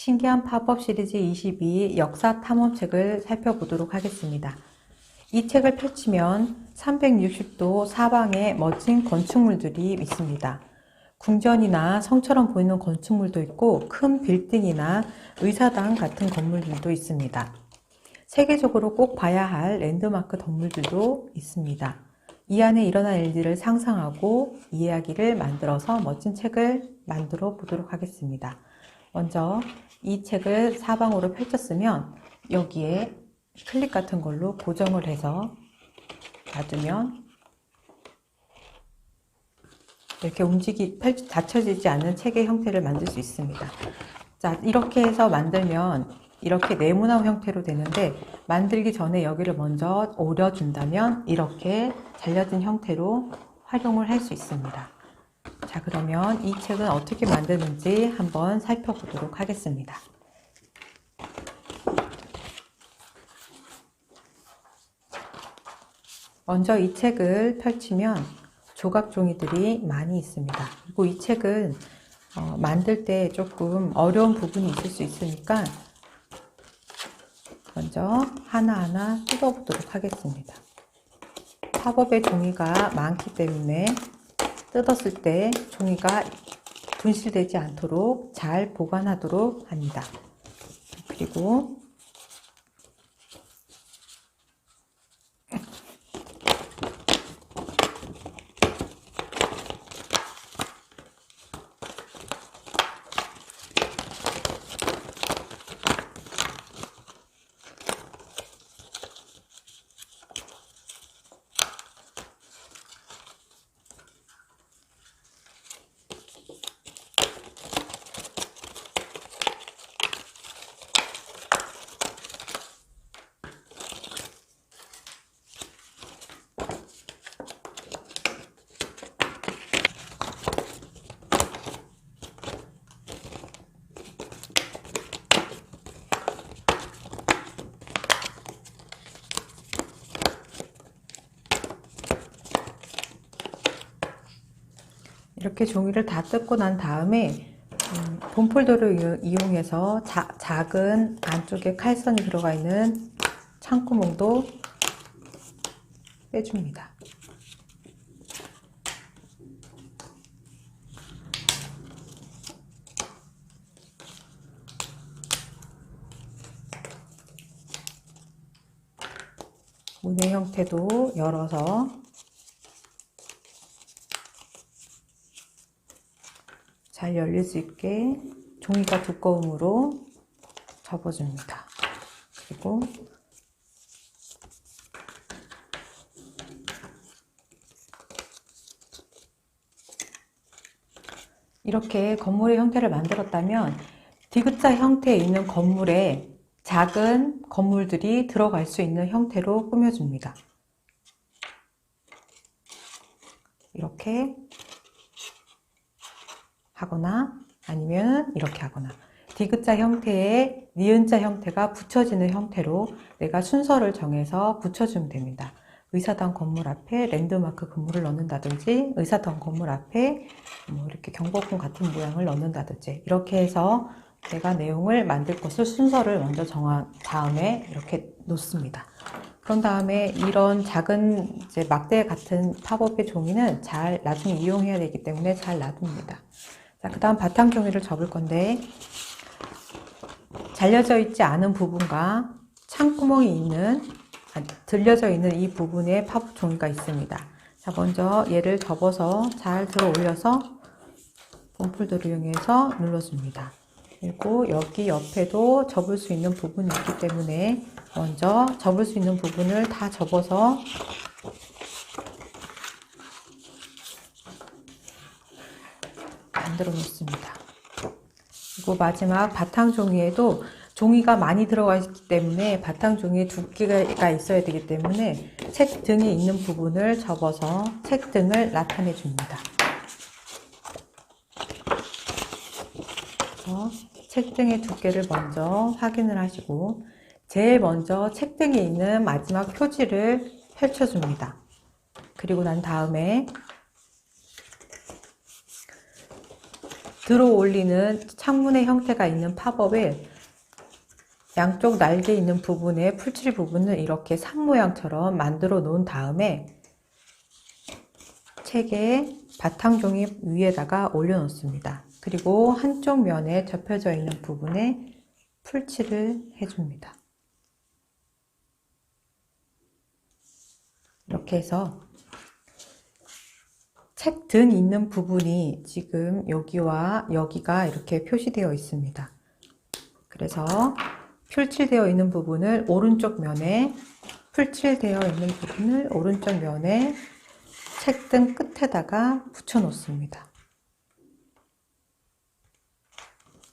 신기한 팝업 시리즈 22 역사 탐험책을 살펴보도록 하겠습니다. 이 책을 펼치면 360도 사방에 멋진 건축물들이 있습니다. 궁전이나 성처럼 보이는 건축물도 있고 큰 빌딩이나 의사당 같은 건물들도 있습니다. 세계적으로 꼭 봐야 할 랜드마크 건물들도 있습니다. 이 안에 일어난 일들을 상상하고 이야기를 만들어서 멋진 책을 만들어 보도록 하겠습니다. 먼저 이 책을 사방으로 펼쳤으면 여기에 클립 같은 걸로 고정을 해서 놔두면 이렇게 닫혀지지 않는 책의 형태를 만들 수 있습니다. 자, 이렇게 해서 만들면 이렇게 네모난 형태로 되는데, 만들기 전에 여기를 먼저 오려준다면 이렇게 잘려진 형태로 활용을 할 수 있습니다. 자, 그러면 이 책은 어떻게 만드는지 한번 살펴보도록 하겠습니다. 먼저 이 책을 펼치면 조각 종이들이 많이 있습니다. 그리고 이 책은 만들 때 조금 어려운 부분이 있을 수 있으니까 먼저 하나하나 뜯어보도록 하겠습니다. 팝업의 종이가 많기 때문에 뜯었을 때 종이가 분실되지 않도록 잘 보관하도록 합니다. 그리고 이렇게 종이를 다 뜯고 난 다음에 폼폴더를 이용해서 작은 안쪽에 칼선이 들어가 있는 창구멍도 빼줍니다. 문의 형태도 열어서 잘 열릴 수 있게 종이가 두꺼움으로 접어줍니다. 그리고 이렇게 건물의 형태를 만들었다면 디귿자 형태에 있는 건물에 작은 건물들이 들어갈 수 있는 형태로 꾸며줍니다. 이렇게 하거나 아니면 이렇게 하거나 디귿자 형태에 니은자 형태가 붙여지는 형태로 내가 순서를 정해서 붙여주면 됩니다. 의사당 건물 앞에 랜드마크 건물을 넣는다든지 의사당 건물 앞에 이렇게 경복궁 같은 모양을 넣는다든지 이렇게 해서 내가 내용을 만들 것을 순서를 먼저 정한 다음에 이렇게 놓습니다. 그런 다음에 이런 작은 막대 같은 팝업의 종이는 잘 나중에 이용해야 되기 때문에 잘 놔둡니다. 자, 그 다음 바탕 종이를 접을 건데 잘려져 있지 않은 부분과 창구멍이 있는 들려져 있는 이 부분에 팝업 종이가 있습니다. 자, 먼저 얘를 접어서 잘 들어 올려서 폼폴더를 이용해서 눌러줍니다. 그리고 여기 옆에도 접을 수 있는 부분이 있기 때문에 먼저 접을 수 있는 부분을 다 접어서 만들어 놓습니다. 그리고 마지막 바탕 종이에도 종이가 많이 들어가 있기 때문에 바탕 종이에 두께가 있어야 되기 때문에 책 등에 있는 부분을 접어서 책 등을 나타내 줍니다. 책 등의 두께를 먼저 확인을 하시고 제일 먼저 책 등에 있는 마지막 표지를 펼쳐줍니다. 그리고 난 다음에 들어 올리는 창문의 형태가 있는 팝업에 양쪽 날개 있는 부분에 풀칠 부분을 이렇게 산 모양처럼 만들어 놓은 다음에 책의 바탕 종이 위에다가 올려 놓습니다. 그리고 한쪽 면에 접혀져 있는 부분에 풀칠을 해줍니다. 이렇게 해서 책 등 있는 부분이 지금 여기와 여기가 이렇게 표시되어 있습니다. 그래서 풀칠되어 있는 부분을 오른쪽 면에, 풀칠되어 있는 부분을 오른쪽 면에 책 등 끝에다가 붙여 놓습니다.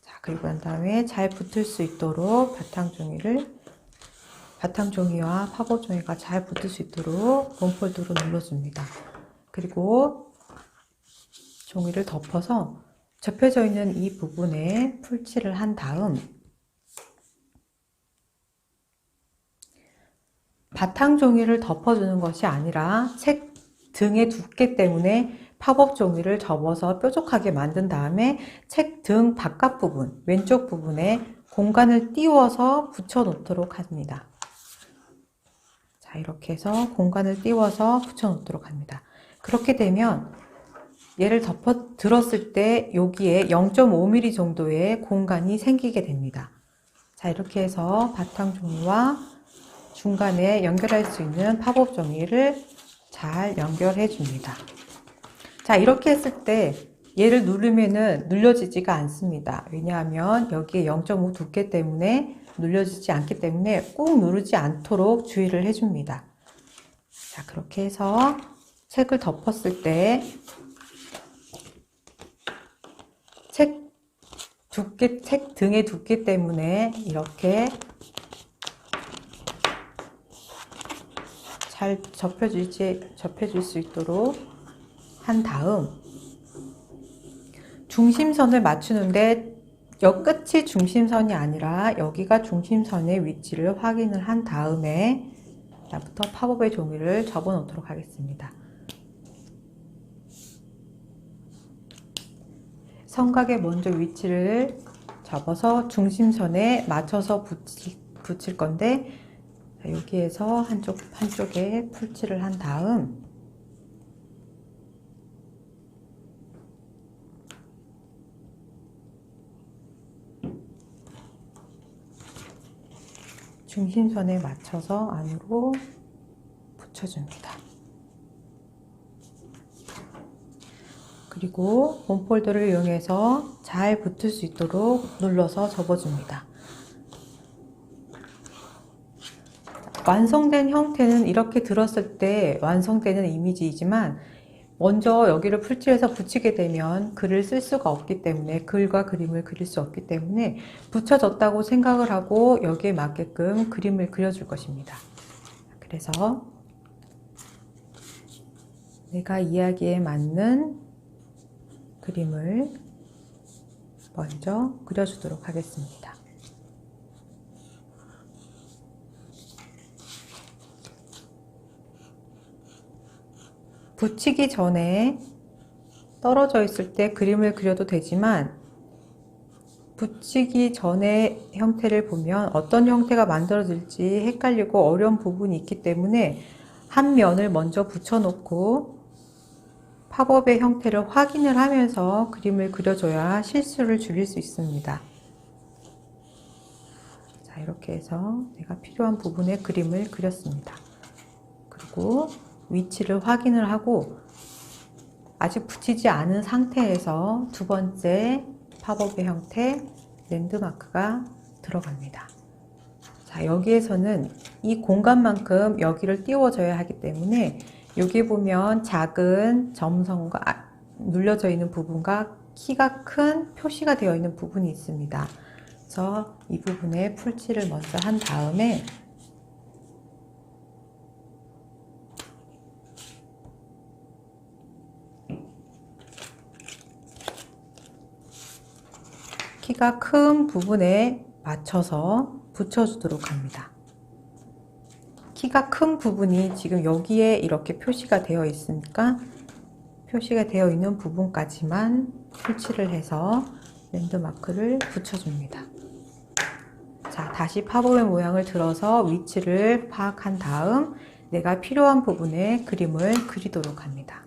자, 그리고 난 다음에 잘 붙을 수 있도록 바탕 종이와 팝업 종이가 잘 붙을 수 있도록 본폴드로 눌러줍니다. 그리고 종이를 덮어서 접혀져 있는 이 부분에 풀칠을 한 다음 바탕 종이를 덮어주는 것이 아니라 책 등의 두께 때문에 팝업 종이를 접어서 뾰족하게 만든 다음에 책 등 바깥 부분, 왼쪽 부분에 공간을 띄워서 붙여 놓도록 합니다. 자, 이렇게 해서 공간을 띄워서 붙여 놓도록 합니다. 그렇게 되면 얘를 덮어 들었을 때 여기에 0.5mm 정도의 공간이 생기게 됩니다. 자, 이렇게 해서 바탕 종이와 중간에 연결할 수 있는 팝업 종이를 잘 연결해 줍니다. 자, 이렇게 했을 때 얘를 누르면은 눌려지지가 않습니다. 왜냐하면 여기에 0.5 두께 때문에 눌려지지 않기 때문에 꾹 누르지 않도록 주의를 해줍니다. 자, 그렇게 해서 책을 덮었을 때 책 등의 두께 때문에 이렇게 잘 접혀질 수 있도록 한 다음 중심선을 맞추는데 여 끝이 중심선이 아니라 여기가 중심선의 위치를 확인을 한 다음에 부터 팝업의 종이를 접어 놓도록 하겠습니다. 성각에 먼저 위치를 접어서 중심선에 맞춰서 붙일 건데 여기에서 한쪽에 풀칠을 한 다음 중심선에 맞춰서 안으로 붙여줍니다. 그리고 본폴더를 이용해서 잘 붙을 수 있도록 눌러서 접어줍니다. 완성된 형태는 이렇게 들었을 때 완성되는 이미지이지만 먼저 여기를 풀칠해서 붙이게 되면 글을 쓸 수가 없기 때문에 글과 그림을 그릴 수 없기 때문에 붙여졌다고 생각을 하고 여기에 맞게끔 그림을 그려줄 것입니다. 그래서 내가 이야기에 맞는 그림을 먼저 그려주도록 하겠습니다. 붙이기 전에 떨어져 있을 때 그림을 그려도 되지만 붙이기 전에 형태를 보면 어떤 형태가 만들어질지 헷갈리고 어려운 부분이 있기 때문에 한 면을 먼저 붙여놓고 팝업의 형태를 확인을 하면서 그림을 그려줘야 실수를 줄일 수 있습니다. 자, 이렇게 해서 내가 필요한 부분에 그림을 그렸습니다. 그리고 위치를 확인을 하고 아직 붙이지 않은 상태에서 두 번째 팝업의 형태 랜드마크가 들어갑니다. 자, 여기에서는 이 공간만큼 여기를 띄워줘야 하기 때문에 여기 보면 작은 점선과 눌려져 있는 부분과 키가 큰 표시가 되어 있는 부분이 있습니다. 그래서 이 부분에 풀칠을 먼저 한 다음에 키가 큰 부분에 맞춰서 붙여주도록 합니다. 키가 큰 부분이 지금 여기에 이렇게 표시가 되어 있으니까 표시가 되어 있는 부분까지만 풀칠을 해서 랜드마크를 붙여줍니다. 자, 다시 팝업의 모양을 들어서 위치를 파악한 다음 내가 필요한 부분에 그림을 그리도록 합니다.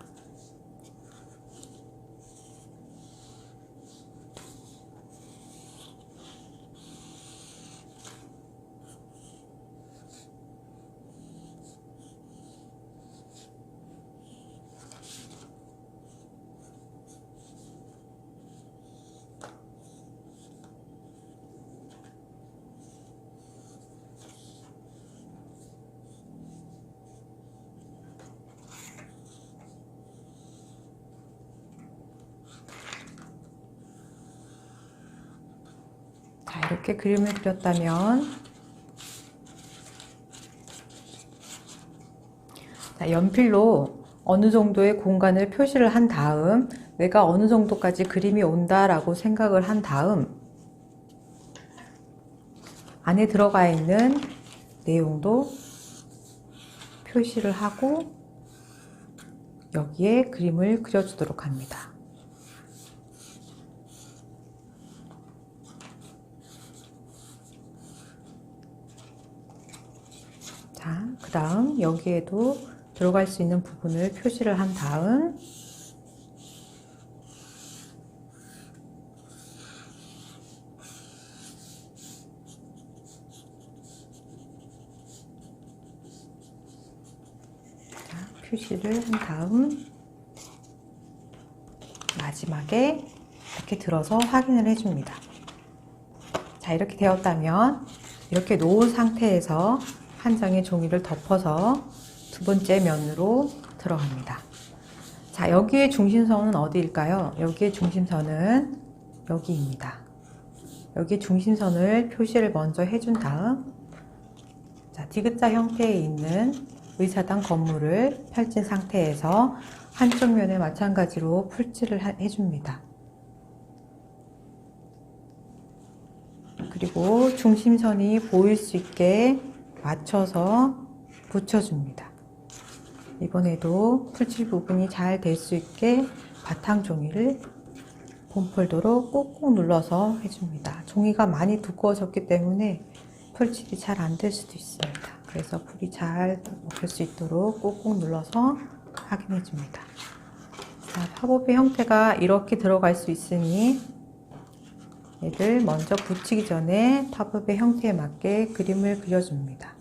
자, 이렇게 그림을 그렸다면 자, 연필로 어느 정도의 공간을 표시를 한 다음 내가 어느 정도까지 그림이 온다라고 생각을 한 다음 안에 들어가 있는 내용도 표시를 하고 여기에 그림을 그려주도록 합니다. 자, 그 다음 여기에도 들어갈 수 있는 부분을 표시를 한 다음 표시를 한 다음 마지막에 이렇게 들어서 확인을 해줍니다. 자, 이렇게 되었다면 이렇게 놓은 상태에서 한 장의 종이를 덮어서 두 번째 면으로 들어갑니다. 자, 여기의 중심선은 어디일까요? 여기의 중심선은 여기입니다. 여기 중심선을 표시를 먼저 해준 다음 자, 디귿자 형태에 있는 의사당 건물을 펼친 상태에서 한쪽 면에 마찬가지로 풀칠을 해줍니다. 그리고 중심선이 보일 수 있게 맞춰서 붙여줍니다. 이번에도 풀칠 부분이 잘 될 수 있게 바탕 종이를 본폴더로 꾹꾹 눌러서 해줍니다. 종이가 많이 두꺼워졌기 때문에 풀칠이 잘 안 될 수도 있습니다. 그래서 풀이 잘 먹힐 수 있도록 꾹꾹 눌러서 확인해 줍니다. 자, 팝업의 형태가 이렇게 들어갈 수 있으니 얘를 먼저 붙이기 전에 팝업의 형태에 맞게 그림을 그려줍니다.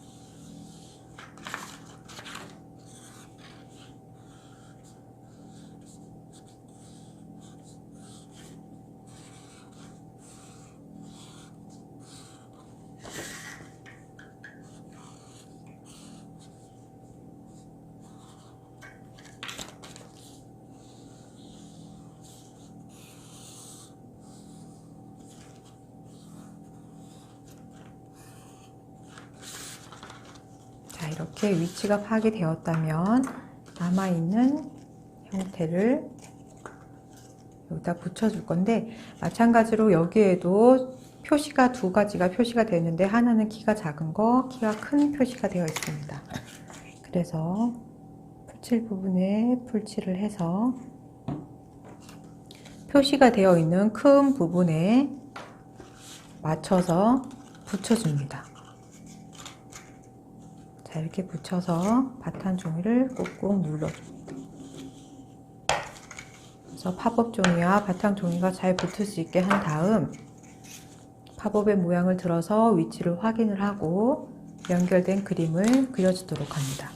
자, 이렇게 위치가 파악이 되었다면 남아있는 형태를 여기다 붙여줄 건데 마찬가지로 여기에도 표시가 두 가지가 표시가 되어 있는데 하나는 키가 작은 거, 키가 큰 표시가 되어 있습니다. 그래서 풀칠 부분에 풀칠을 해서 표시가 되어 있는 큰 부분에 맞춰서 붙여줍니다. 자, 이렇게 붙여서 바탕 종이를 꾹꾹 눌러줍니다. 그래서 팝업 종이와 바탕 종이가 잘 붙을 수 있게 한 다음 팝업의 모양을 들어서 위치를 확인을 하고 연결된 그림을 그려주도록 합니다.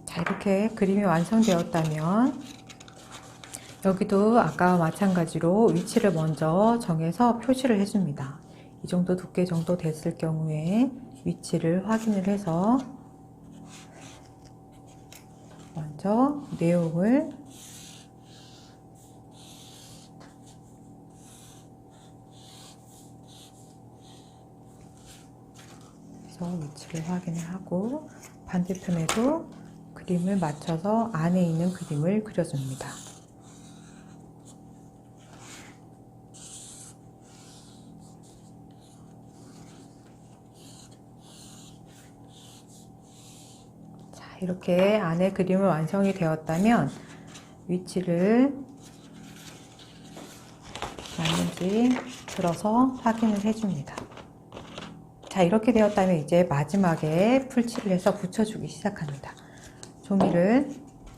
자, 이렇게 그림이 완성되었다면 여기도 아까와 마찬가지로 위치를 먼저 정해서 표시를 해줍니다. 이 정도 두께 정도 됐을 경우에 위치를 확인을 해서 먼저 내용을 위치를 확인을 하고 반대편에도 그림을 맞춰서 안에 있는 그림을 그려줍니다. 자, 이렇게 안에 그림을 완성이 되었다면 위치를 맞는지 들어서 확인을 해줍니다. 자, 이렇게 되었다면 이제 마지막에 풀칠을 해서 붙여주기 시작합니다. 종이를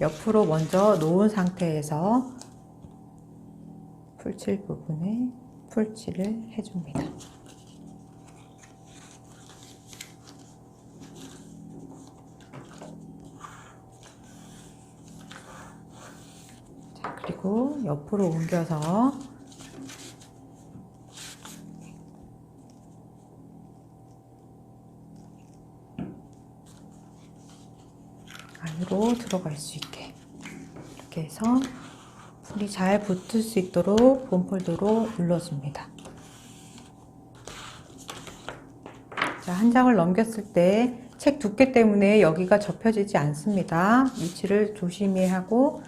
옆으로 먼저 놓은 상태에서 풀칠 부분에 풀칠을 해줍니다. 자, 그리고 옆으로 옮겨서 안으로 들어갈 수 있게 이렇게 해서 풀이 잘 붙을 수 있도록 본폴더로 눌러줍니다. 자, 한 장을 넘겼을 때 책 두께 때문에 여기가 접혀지지 않습니다. 위치를 조심히 하고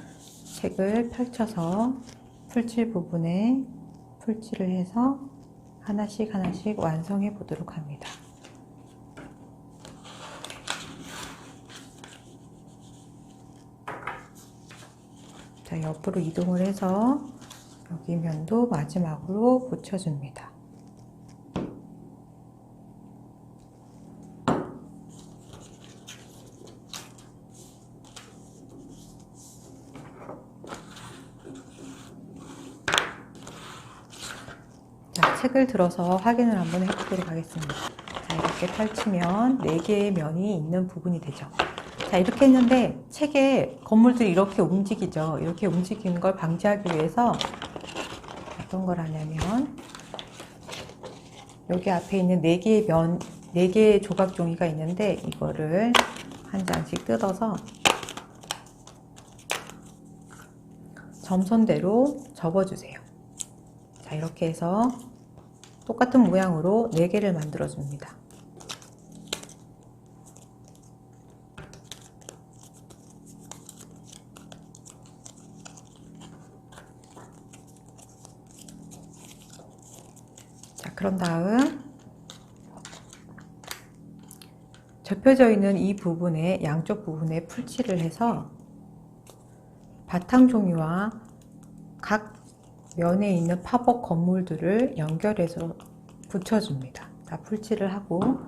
책을 펼쳐서 풀칠 부분에 풀칠을 해서 하나씩 하나씩 완성해 보도록 합니다. 자, 옆으로 이동을 해서 여기 면도 마지막으로 붙여줍니다. 자, 책을 들어서 확인을 한번 해보도록 하겠습니다. 자, 이렇게 펼치면 4개의 면이 있는 부분이 되죠. 자, 이렇게 했는데 책에 건물들이 이렇게 움직이죠. 이렇게 움직이는 걸 방지하기 위해서 어떤 걸 하냐면 여기 앞에 있는 4개의 조각 종이가 있는데 이거를 한 장씩 뜯어서 점선대로 접어주세요. 자, 이렇게 해서 똑같은 모양으로 4개를 만들어 줍니다. 자, 그런 다음 접혀져 있는 이 부분에 양쪽 부분에 풀칠을 해서 바탕 종이와 각 면에 있는 팝업 건물들을 연결해서 붙여줍니다. 자, 풀칠을 하고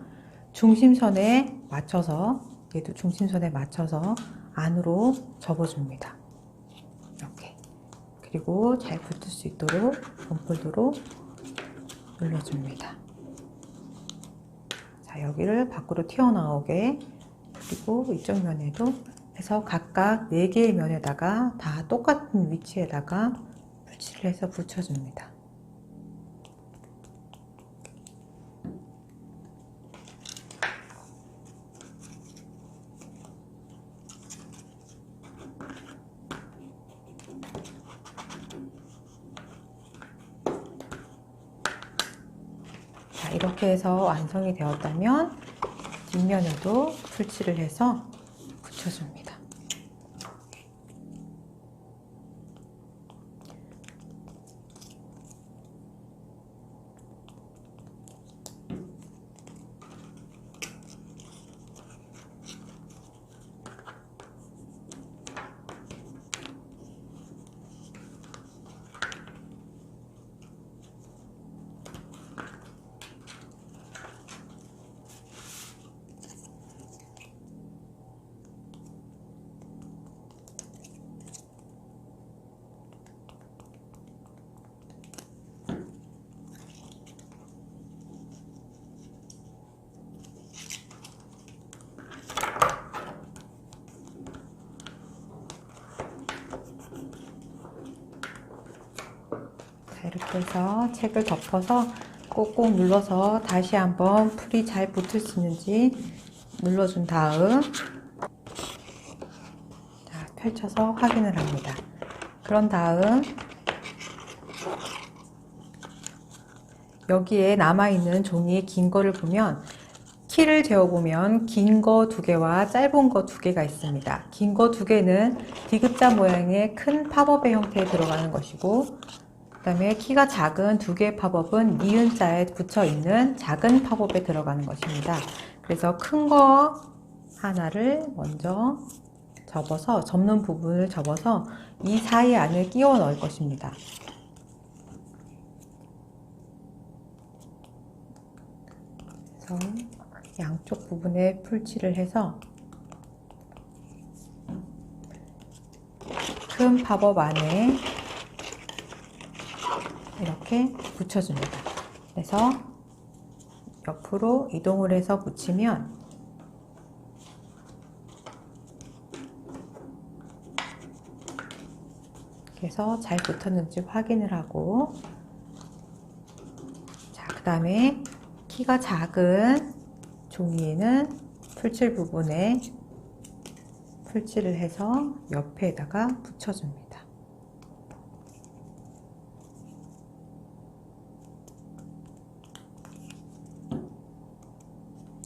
중심선에 맞춰서 얘도 중심선에 맞춰서 안으로 접어줍니다. 이렇게. 그리고 잘 붙을 수 있도록 본폴더로 눌러줍니다. 자, 여기를 밖으로 튀어나오게 그리고 이쪽 면에도 해서 각각 4개의 면에다가 다 똑같은 위치에다가 풀칠을 해서 붙여줍니다. 자, 이렇게 해서 완성이 되었다면 뒷면에도 풀칠을 해서 붙여줍니다. 이렇게 해서 책을 덮어서 꼭꼭 눌러서 다시 한번 풀이 잘 붙을 수 있는지 눌러준 다음 펼쳐서 확인을 합니다. 그런 다음 여기에 남아있는 종이의 긴 거를 보면 키를 재어보면 긴 거 2개와 짧은 거 2개가 있습니다. 긴 거 2개는 D자 모양의 큰 팝업의 형태에 들어가는 것이고, 그 다음에 키가 작은 2개의 팝업은 니은자에 붙여 있는 작은 팝업에 들어가는 것입니다. 그래서 큰 거 하나를 먼저 접어서, 접는 부분을 접어서 이 사이 안에 끼워 넣을 것입니다. 그래서 양쪽 부분에 풀칠을 해서 큰 팝업 안에 이렇게 붙여줍니다. 그래서 옆으로 이동을 해서 붙이면 그래서 잘 붙었는지 확인을 하고, 자, 그 다음에 키가 작은 종이에는 풀칠 부분에 풀칠을 해서 옆에다가 붙여줍니다.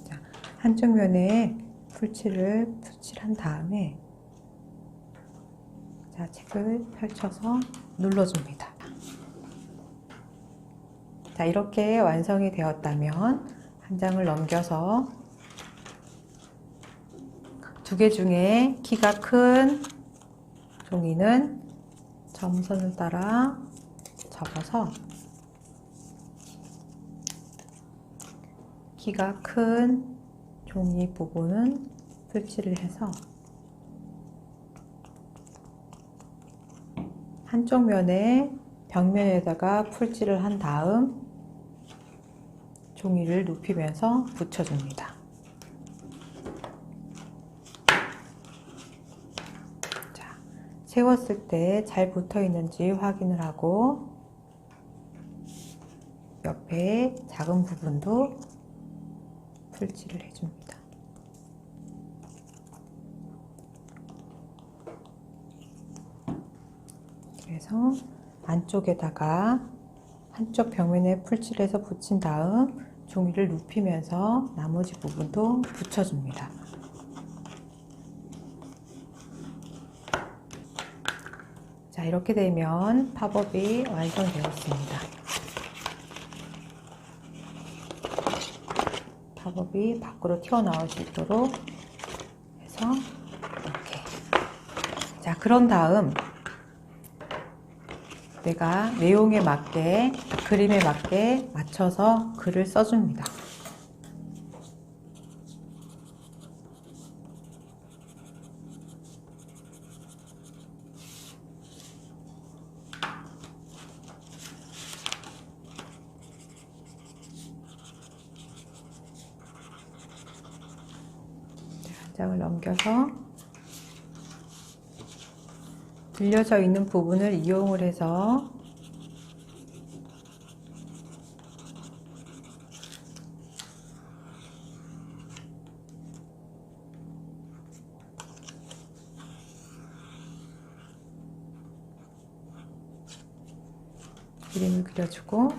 자, 한쪽 면에 풀칠을 칠한 다음에 자, 책을 펼쳐서 눌러줍니다. 자, 이렇게 완성이 되었다면 한 장을 넘겨서 2개 중에 키가 큰 종이는 점선을 따라 접어서 키가 큰 종이 부분은 풀칠을 해서 한쪽 면에 벽면에다가 풀칠을 한 다음 종이를 눕히면서 붙여줍니다. 자, 세웠을 때 잘 붙어 있는지 확인을 하고 옆에 작은 부분도 풀칠을 해줍니다. 그래서 안쪽에다가 한쪽 벽면에 풀칠해서 붙인 다음 종이를 눕히면서 나머지 부분도 붙여줍니다. 자, 이렇게 되면 팝업이 완성되었습니다. 팝업이 밖으로 튀어나올 수 있도록 해서 이렇게. 자, 그런 다음 내가 내용에 맞게, 그림에 맞게 맞춰서 글을 써줍니다. 한 장을 넘겨서 들려져 있는 부분을 이용을 해서 그림을 그려주고,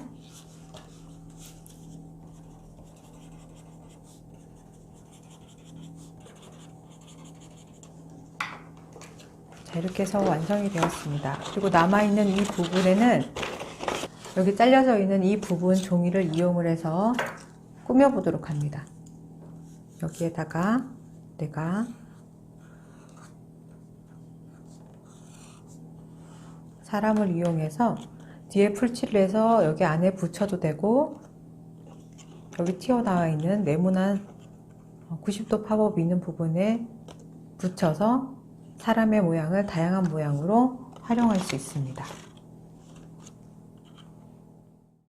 자, 이렇게 해서 완성이 되었습니다. 그리고 남아있는 이 부분에는 여기 잘려져 있는 이 부분 종이를 이용을 해서 꾸며보도록 합니다. 여기에다가 내가 사람을 이용해서 뒤에 풀칠을 해서 여기 안에 붙여도 되고, 여기 튀어나와 있는 네모난 90도 팝업이 있는 부분에 붙여서 사람의 모양을 다양한 모양으로 활용할 수 있습니다.